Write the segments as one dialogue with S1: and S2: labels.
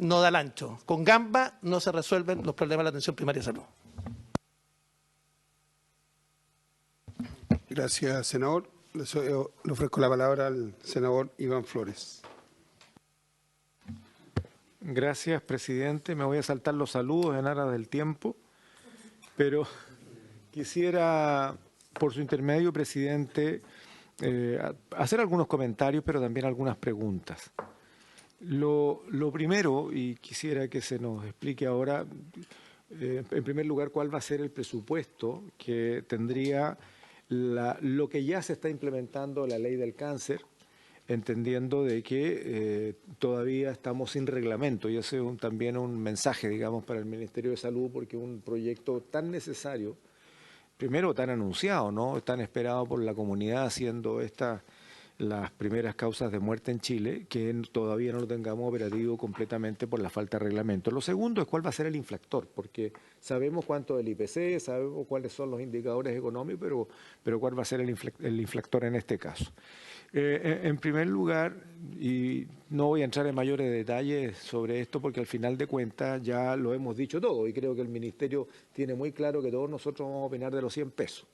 S1: no da el ancho. Con gamba no se resuelven los problemas de la atención primaria de salud.
S2: Gracias, senador. Le ofrezco la palabra al senador Iván Flores.
S3: Gracias, presidente. Me voy a saltar los saludos en aras del tiempo, pero quisiera, por su intermedio, presidente, hacer algunos comentarios, pero también algunas preguntas. Lo primero, y quisiera que se nos explique ahora, en primer lugar, cuál va a ser el presupuesto que tendría lo que ya se está implementando la ley del cáncer, entendiendo de que todavía estamos sin reglamento, y ese es también un mensaje, digamos, para el Ministerio de Salud, porque un proyecto tan necesario, primero tan anunciado, ¿no?, tan esperado por la comunidad, siendo estas las primeras causas de muerte en Chile, que todavía no lo tengamos operativo completamente por la falta de reglamento. Lo segundo es cuál va a ser el infractor, porque sabemos cuánto es el IPC, sabemos cuáles son los indicadores económicos, pero cuál va a ser el infractor en este caso. En primer lugar, y no voy a entrar en mayores detalles sobre esto porque al final de cuentas ya lo hemos dicho todo y creo que el Ministerio tiene muy claro que todos nosotros vamos a opinar de los 100 pesos.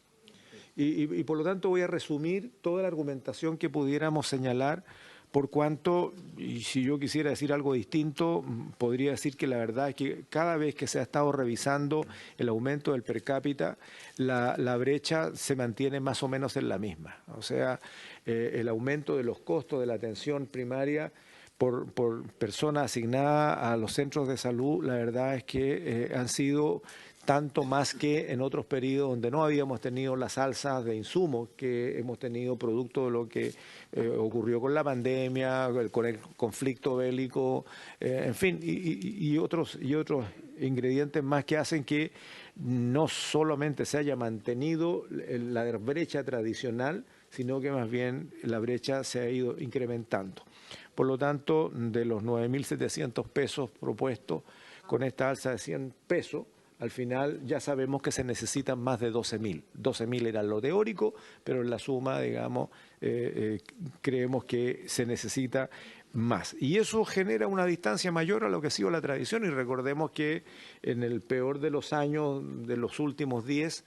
S3: Y por lo tanto voy a resumir toda la argumentación que pudiéramos señalar, por cuanto, y si yo quisiera decir algo distinto, podría decir que la verdad es que cada vez que se ha estado revisando el aumento del per cápita, la brecha se mantiene más o menos en la misma. O sea, el aumento de los costos de la atención primaria por persona asignada a los centros de salud, la verdad es que han sido tanto más que en otros periodos donde no habíamos tenido las alzas de insumos que hemos tenido producto de lo que ocurrió con la pandemia, con el conflicto bélico, en fin, y otros ingredientes más que hacen que no solamente se haya mantenido la brecha tradicional, sino que más bien la brecha se ha ido incrementando. Por lo tanto, de los 9.700 pesos propuestos con esta alza de 100 pesos, al final ya sabemos que se necesitan más de 12.000. 12.000 era lo teórico, pero en la suma, digamos, creemos que se necesita más. Y eso genera una distancia mayor a lo que ha sido la tradición. Y recordemos que en el peor de los años, de los últimos 10,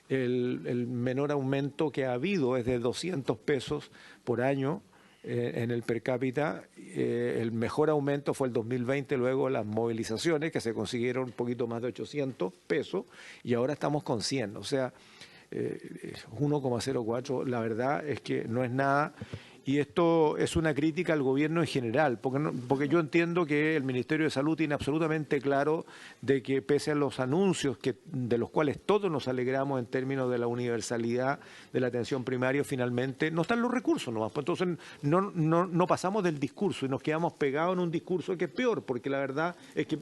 S3: el menor aumento que ha habido es de 200 pesos por año en el per cápita. El mejor aumento fue el 2020, luego las movilizaciones que se consiguieron un poquito más de 800 pesos y ahora estamos con 100, o sea, 1,04, la verdad es que no es nada. Y esto es una crítica al gobierno en general, porque yo entiendo que el Ministerio de Salud tiene absolutamente claro de que pese a los anuncios de los cuales todos nos alegramos en términos de la universalidad de la atención primaria, finalmente no están los recursos nomás. Pues entonces no pasamos del discurso y nos quedamos pegados en un discurso que es peor, porque la verdad es que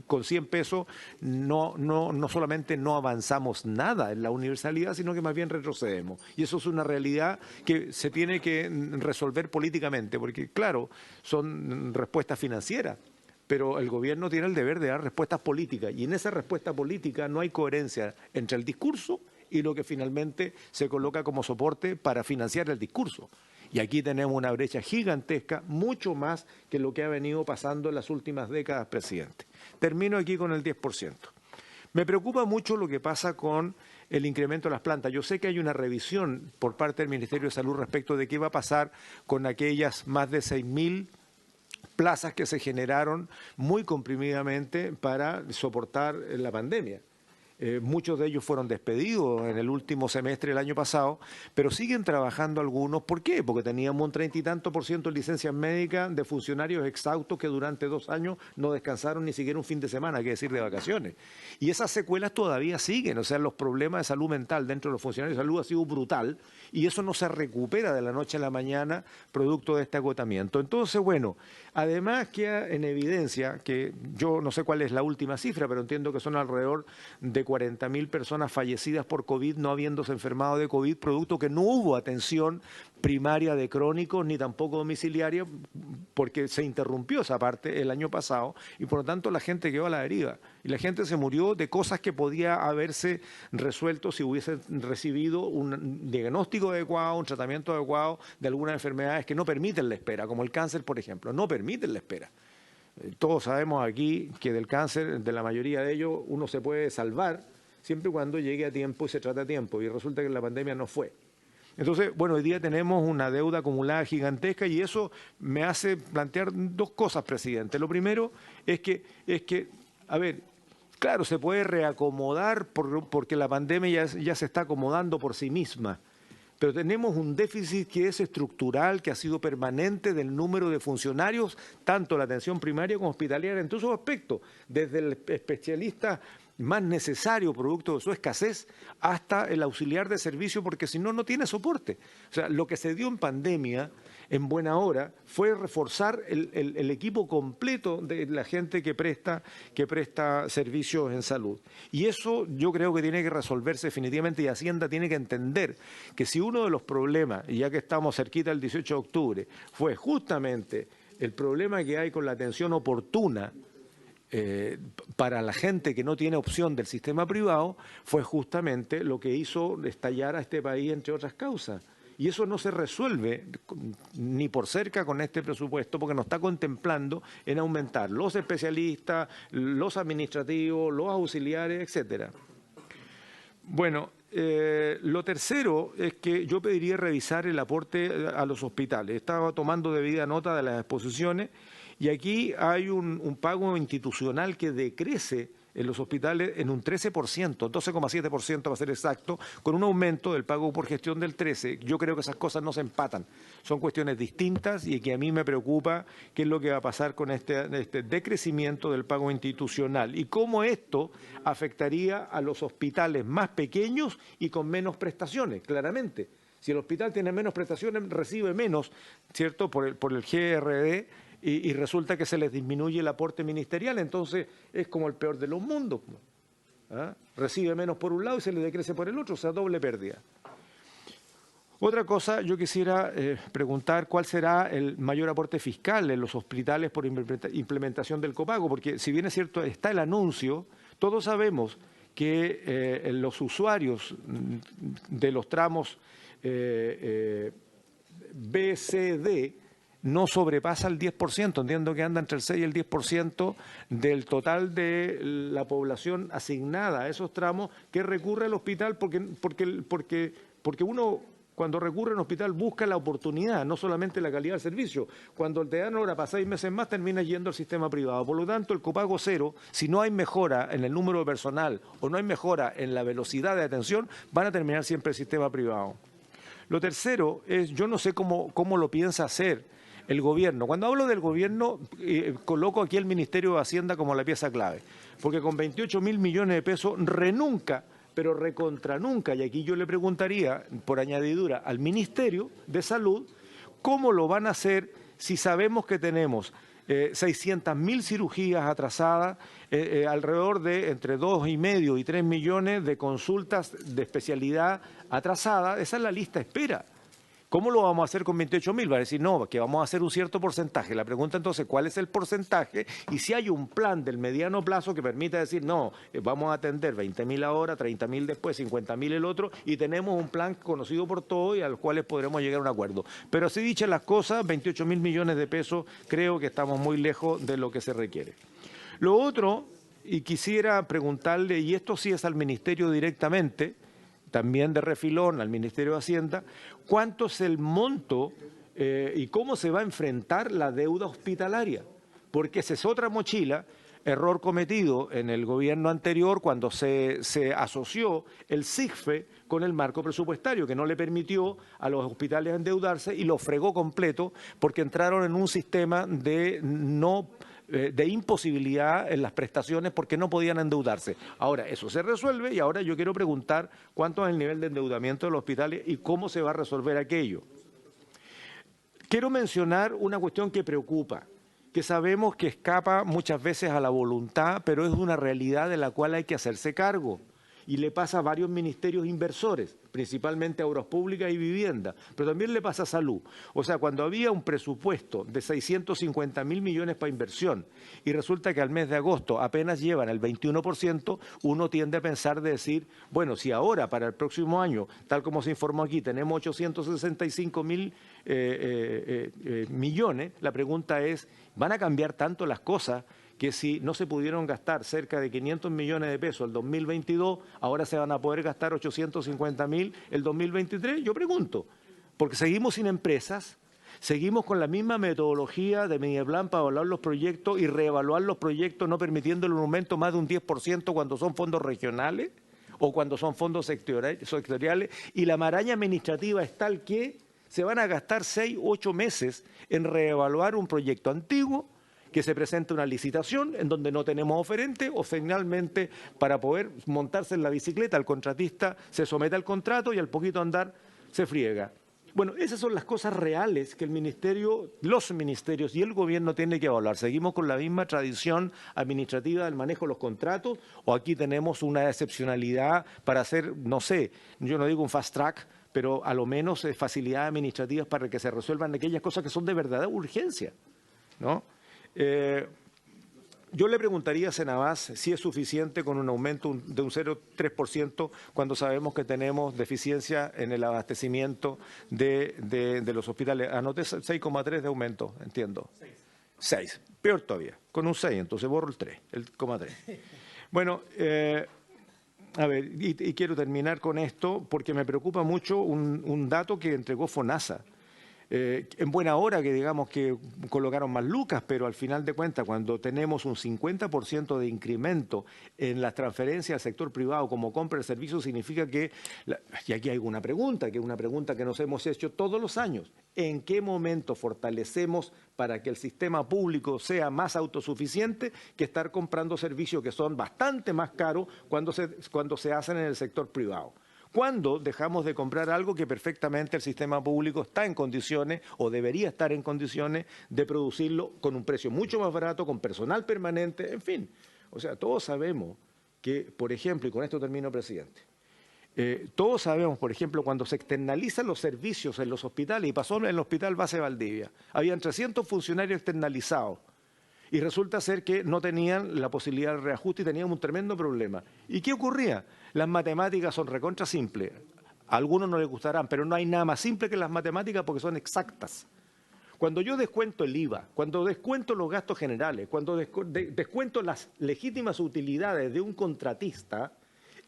S3: con 100 pesos no solamente no avanzamos nada en la universalidad, sino que más bien retrocedemos. Y eso es una realidad que se tiene que resolver políticamente, porque claro, son respuestas financieras, pero el gobierno tiene el deber de dar respuestas políticas y en esa respuesta política no hay coherencia entre el discurso y lo que finalmente se coloca como soporte para financiar el discurso. Y aquí tenemos una brecha gigantesca, mucho más que lo que ha venido pasando en las últimas décadas, presidente. Termino aquí con el 10%. Me preocupa mucho lo que pasa con el incremento de las plantas. Yo sé que hay una revisión por parte del Ministerio de Salud respecto de qué va a pasar con aquellas más de 6.000 plazas que se generaron muy comprimidamente para soportar la pandemia. Muchos de ellos fueron despedidos en el último semestre del año pasado, pero siguen trabajando algunos. ¿Por qué? Porque teníamos un 30 y tanto % de licencias médicas de funcionarios exhaustos que durante 2 años no descansaron ni siquiera un fin de semana, hay que decir de vacaciones. Y esas secuelas todavía siguen, o sea, los problemas de salud mental dentro de los funcionarios de salud ha sido brutal y eso no se recupera de la noche a la mañana producto de este agotamiento. Entonces, bueno, además queda en evidencia que yo no sé cuál es la última cifra, pero entiendo que son alrededor de 40.000 personas fallecidas por COVID, no habiéndose enfermado de COVID, producto que no hubo atención primaria de crónicos ni tampoco domiciliaria, porque se interrumpió esa parte el año pasado y por lo tanto la gente quedó a la deriva. Y la gente se murió de cosas que podía haberse resuelto si hubiese recibido un diagnóstico adecuado, un tratamiento adecuado de algunas enfermedades que no permiten la espera, como el cáncer, por ejemplo, no permiten la espera. Todos sabemos aquí que del cáncer, de la mayoría de ellos, uno se puede salvar siempre y cuando llegue a tiempo y se trata a tiempo. Y resulta que la pandemia no fue. Entonces, bueno, hoy día tenemos una deuda acumulada gigantesca y eso me hace plantear dos cosas, presidente. Lo primero es que, a ver, claro, se puede reacomodar porque la pandemia ya se está acomodando por sí misma. Pero tenemos un déficit que es estructural, que ha sido permanente del número de funcionarios, tanto la atención primaria como hospitalaria, en todos esos aspectos, desde el especialista más necesario, producto de su escasez, hasta el auxiliar de servicio, porque si no, no tiene soporte. O sea, lo que se dio en pandemia, en buena hora, fue reforzar el equipo completo de la gente que presta servicios en salud. Y eso yo creo que tiene que resolverse definitivamente y Hacienda tiene que entender que si uno de los problemas, y ya que estamos cerquita del 18 de octubre, fue justamente el problema que hay con la atención oportuna, para la gente que no tiene opción del sistema privado, fue justamente lo que hizo estallar a este país, entre otras causas. Y eso no se resuelve ni por cerca con este presupuesto, porque nos está contemplando en aumentar los especialistas, los administrativos, los auxiliares, etcétera. Bueno, lo tercero es que yo pediría revisar el aporte a los hospitales. Estaba tomando debida nota de las exposiciones y aquí hay un pago institucional que decrece en los hospitales en un 13%, 12,7% para ser exacto, con un aumento del pago por gestión del 13%. Yo creo que esas cosas no se empatan. Son cuestiones distintas y que a mí me preocupa qué es lo que va a pasar con este decrecimiento del pago institucional y cómo esto afectaría a los hospitales más pequeños y con menos prestaciones, claramente. Si el hospital tiene menos prestaciones, recibe menos, ¿cierto?, por el GRD, y resulta que se les disminuye el aporte ministerial, entonces es como el peor de los mundos. ¿Ah? Recibe menos por un lado y se le decrece por el otro, o sea, doble pérdida. Otra cosa, yo quisiera preguntar cuál será el mayor aporte fiscal en los hospitales por implementación del copago, porque si bien es cierto, está el anuncio, todos sabemos que los usuarios de los tramos B, C, D, no sobrepasa el 10%, entiendo que anda entre el 6 y el 10% del total de la población asignada a esos tramos que recurre al hospital porque uno cuando recurre al hospital busca la oportunidad, no solamente la calidad del servicio. Cuando te dan hora para 6 meses más termina yendo al sistema privado. Por lo tanto, el copago cero, si no hay mejora en el número de personal o no hay mejora en la velocidad de atención, van a terminar siempre el sistema privado. Lo tercero es, yo no sé cómo lo piensa hacer el gobierno. Cuando hablo del gobierno, coloco aquí el Ministerio de Hacienda como la pieza clave, porque con 28.000 millones de pesos renunca, pero recontra nunca, y aquí yo le preguntaría, por añadidura, al Ministerio de Salud, ¿cómo lo van a hacer si sabemos que tenemos 600.000 cirugías atrasadas, alrededor de entre 2,5 y 3 millones de consultas de especialidad atrasadas? Esa es la lista de espera. ¿Cómo lo vamos a hacer con 28.000? Va a decir, no, que vamos a hacer un cierto porcentaje. La pregunta entonces, ¿cuál es el porcentaje? Y si hay un plan del mediano plazo que permita decir, no, vamos a atender 20.000 ahora, 30.000 después, 50.000 el otro, y tenemos un plan conocido por todos y a los cuales podremos llegar a un acuerdo. Pero si dichas las cosas, 28.000 millones de pesos, creo que estamos muy lejos de lo que se requiere. Lo otro, y quisiera preguntarle, y esto sí es al Ministerio directamente, también de refilón al Ministerio de Hacienda, ¿cuánto es el monto y cómo se va a enfrentar la deuda hospitalaria? Porque esa es otra mochila, error cometido en el gobierno anterior cuando se asoció el SIGFE con el marco presupuestario, que no le permitió a los hospitales endeudarse y lo fregó completo porque entraron en un sistema de imposibilidad en las prestaciones porque no podían endeudarse. Ahora, eso se resuelve y ahora yo quiero preguntar cuánto es el nivel de endeudamiento de los hospitales y cómo se va a resolver aquello. Quiero mencionar una cuestión que preocupa, que sabemos que escapa muchas veces a la voluntad, pero es una realidad de la cual hay que hacerse cargo. y le pasa a varios ministerios inversores, principalmente a Obras Públicas y Vivienda, pero también le pasa a Salud. O sea, cuando había un presupuesto de 650.000 millones para inversión y resulta que al mes de agosto apenas llevan el 21%, uno tiende a pensar de decir, bueno, si ahora para el próximo año, tal como se informó aquí, tenemos 865.000 millones, la pregunta es, ¿van a cambiar tanto las cosas que si no se pudieron gastar cerca de 500 millones de pesos el 2022, ahora se van a poder gastar 850.000 el 2023? Yo pregunto, porque seguimos sin empresas, seguimos con la misma metodología de Mediaplan para evaluar los proyectos y reevaluar los proyectos, no permitiéndole un aumento más de un 10% cuando son fondos regionales o cuando son fondos sectoriales, y la maraña administrativa es tal que se van a gastar 6 u 8 meses en reevaluar un proyecto antiguo, que se presenta una licitación en donde no tenemos oferente o finalmente para poder montarse en la bicicleta el contratista se somete al contrato y al poquito andar se friega. Bueno, esas son las cosas reales que el ministerio, los ministerios y el gobierno tienen que evaluar. ¿Seguimos con la misma tradición administrativa del manejo de los contratos o aquí tenemos una excepcionalidad para hacer, no sé, yo no digo un fast track, pero a lo menos facilidades administrativas para que se resuelvan aquellas cosas que son de verdadera urgencia, ¿no? Yo le preguntaría a Senabás si es suficiente con un aumento de un 0,3% cuando sabemos que tenemos deficiencia en el abastecimiento de los hospitales. Anoté 6,3 de aumento, entiendo. 6. Peor todavía, con un 6, entonces borro el 3, el 0,3. Bueno, a ver, y quiero terminar con esto porque me preocupa mucho un dato que entregó FONASA. En buena hora que digamos que colocaron más lucas, pero al final de cuentas cuando tenemos un 50% de incremento en las transferencias al sector privado como compra de servicios significa que, y aquí hay una pregunta, que es una pregunta que nos hemos hecho todos los años, ¿en qué momento fortalecemos para que el sistema público sea más autosuficiente que estar comprando servicios que son bastante más caros cuando se hacen en el sector privado? ¿Cuándo dejamos de comprar algo que perfectamente el sistema público está en condiciones o debería estar en condiciones de producirlo con un precio mucho más barato, con personal permanente, en fin? O sea, todos sabemos que, por ejemplo, y con esto termino, presidente, todos sabemos, por ejemplo, cuando se externalizan los servicios en los hospitales, y pasó en el Hospital Base Valdivia, habían 300 funcionarios externalizados, y resulta ser que no tenían la posibilidad de reajuste y tenían un tremendo problema. ¿Y qué ocurría? Las matemáticas son recontra simples. A algunos no les gustarán, pero no hay nada más simple que las matemáticas porque son exactas. Cuando yo descuento el IVA, cuando descuento los gastos generales, cuando descuento las legítimas utilidades de un contratista,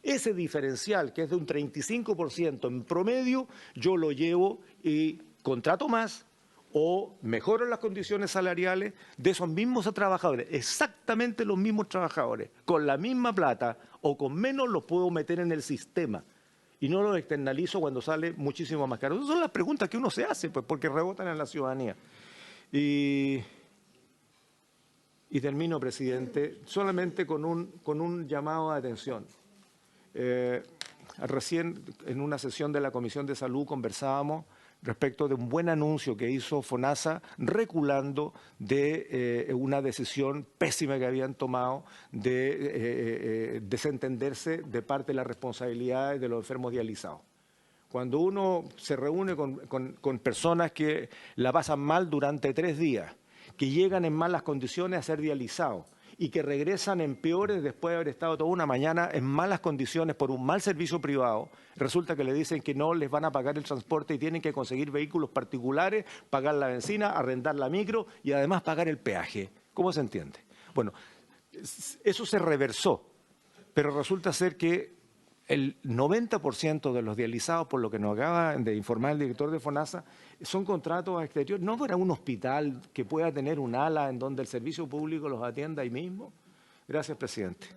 S3: ese diferencial, que es de un 35% en promedio, yo lo llevo y contrato más, o mejoran las condiciones salariales de esos mismos trabajadores, exactamente los mismos trabajadores, con la misma plata o con menos los puedo meter en el sistema y no los externalizo cuando sale muchísimo más caro. Esas son las preguntas que uno se hace, pues, porque rebotan en la ciudadanía. Y termino, presidente, solamente con un llamado de atención. Recién en una sesión de la Comisión de Salud conversábamos respecto de un buen anuncio que hizo FONASA reculando de una decisión pésima que habían tomado de desentenderse de parte de las responsabilidades de los enfermos dializados. Cuando uno se reúne con personas que la pasan mal durante 3 días, que llegan en malas condiciones a ser dializados, y que regresan en peores después de haber estado toda una mañana en malas condiciones por un mal servicio privado, resulta que le dicen que no les van a pagar el transporte y tienen que conseguir vehículos particulares, pagar la benzina, arrendar la micro y además pagar el peaje. ¿Cómo se entiende? Bueno, eso se reversó, pero resulta ser que el 90% de los dializados, por lo que nos acaba de informar el director de FONASA, son contratos a exterior, no para un hospital que pueda tener un ala en donde el servicio público los atienda ahí mismo. Gracias, presidente.